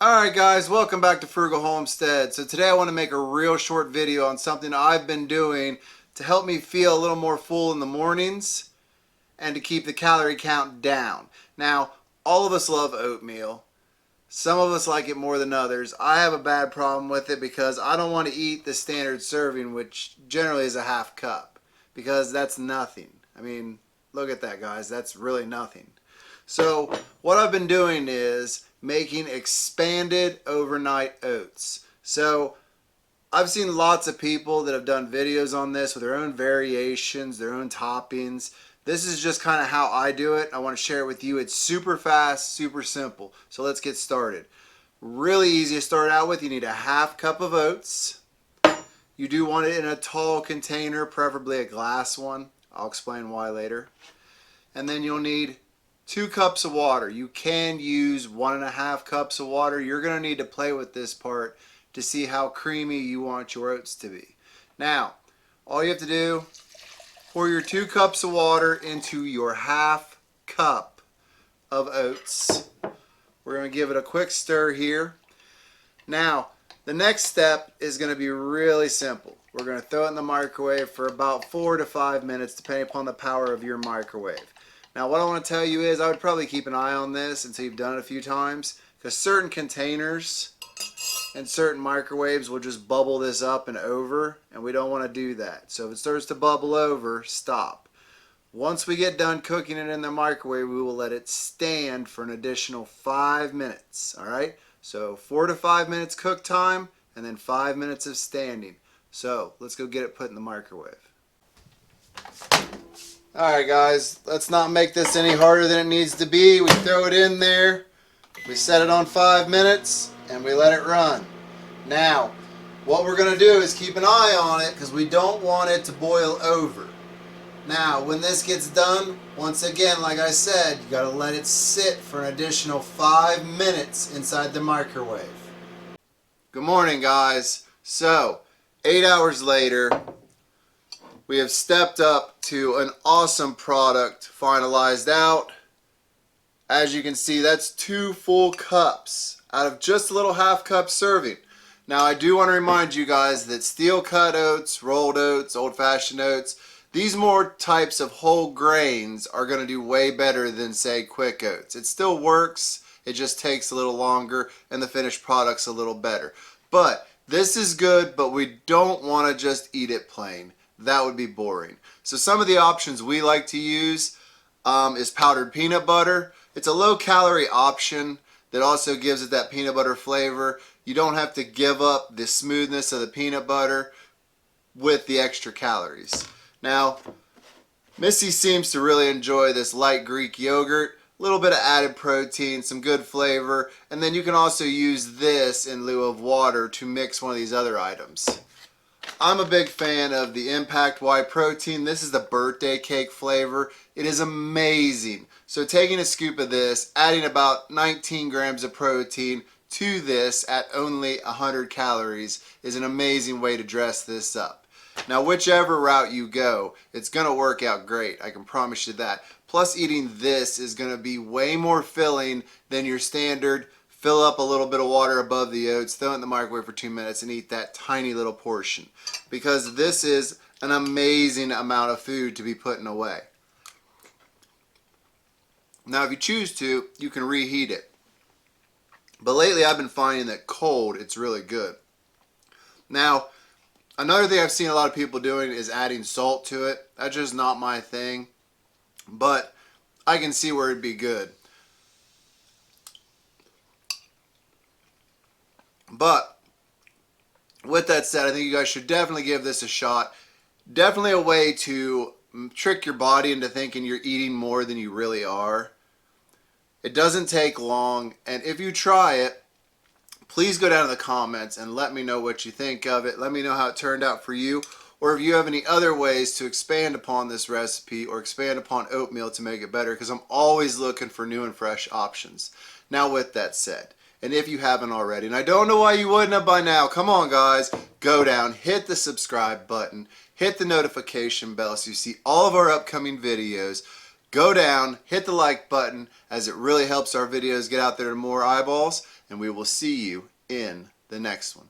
Alright guys, welcome back to Frugal Homestead. So today I want to make a real short video on something I've been doing to help me feel a little more full in the mornings and to keep the calorie count down. Now, all of us love oatmeal. Some of us like it more than others. I have a bad problem with it because I don't want to eat the standard serving, which generally is a half cup, because that's nothing. I mean, look at that guys, that's really nothing. So what I've been doing is making expanded overnight oats. So I've seen lots of people that have done videos on this with their own variations, their own toppings. This is just kind of how I do it. I want to share it with you. It's super fast, super simple. So let's get started. Really easy to start out with. You need a half cup of oats. You do want it in a tall container, preferably a glass one. I'll explain why later. And then you'll need 2 cups of water. You can use 1.5 cups of water. You're going to need to play with this part to see how creamy you want your oats to be. Now, all you have to do, pour your 2 cups of water into your half cup of oats. We're going to give it a quick stir here. Now, the next step is going to be really simple. We're going to throw it in the microwave for about 4 to 5 minutes, depending upon the power of your microwave. Now what I want to tell you is I would probably keep an eye on this until you've done it a few times, because certain containers and certain microwaves will just bubble this up and over, and we don't want to do that. So if it starts to bubble over, stop. Once we get done cooking it in the microwave, we will let it stand for an additional 5 minutes. Alright? So 4 to 5 minutes cook time and then 5 minutes of standing. So let's go get it put in the microwave. Alright guys, let's not make this any harder than it needs to be. We throw it in there, we set it on 5 minutes, and we let it run. Now, what we're going to do is keep an eye on it because we don't want it to boil over. Now, when this gets done, once again, like I said, you got to let it sit for an additional 5 minutes inside the microwave. Good morning guys. So, 8 hours later, we have stepped up to an awesome product finalized out. As you can see, that's 2 full cups out of just a little half cup serving. Now I do want to remind you guys that steel cut oats, rolled oats, old fashioned oats, these more types of whole grains are going to do way better than say quick oats. It still works, it just takes a little longer and the finished product's a little better. But this is good, but we don't want to just eat it plain. That would be boring. So some of the options we like to use is powdered peanut butter. It's a low calorie option that also gives it that peanut butter flavor. You don't have to give up the smoothness of the peanut butter with the extra calories. Now, Missy seems to really enjoy this light Greek yogurt. A little bit of added protein, some good flavor, and then you can also use this in lieu of water to mix one of these other items. I'm a big fan of the Impact Whey protein. This is the birthday cake flavor. It is amazing. So taking a scoop of this, adding about 19 grams of protein to this at only 100 calories is an amazing way to dress this up. Now whichever route you go, it's going to work out great. I can promise you that. Plus eating this is going to be way more filling than your standard fill up a little bit of water above the oats, throw it in the microwave for 2 minutes, and eat that tiny little portion. Because this is an amazing amount of food to be putting away. Now, if you choose to, you can reheat it. But lately, I've been finding that cold, it's really good. Now, another thing I've seen a lot of people doing is adding salt to it. That's just not my thing. But I can see where it'd be good. But with that said, I think you guys should definitely give this a shot. Definitely a way to trick your body into thinking you're eating more than you really are. It doesn't take long, and if you try it, please go down in the comments and let me know what you think of it. Let me know how it turned out for you, or if you have any other ways to expand upon this recipe or expand upon oatmeal to make it better, because I'm always looking for new and fresh options. Now with that said, And if you haven't already, and I don't know why you wouldn't have by now, come on guys, go down, hit the subscribe button, hit the notification bell so you see all of our upcoming videos. Go down, hit the like button, as it really helps our videos get out there to more eyeballs, and we will see you in the next one.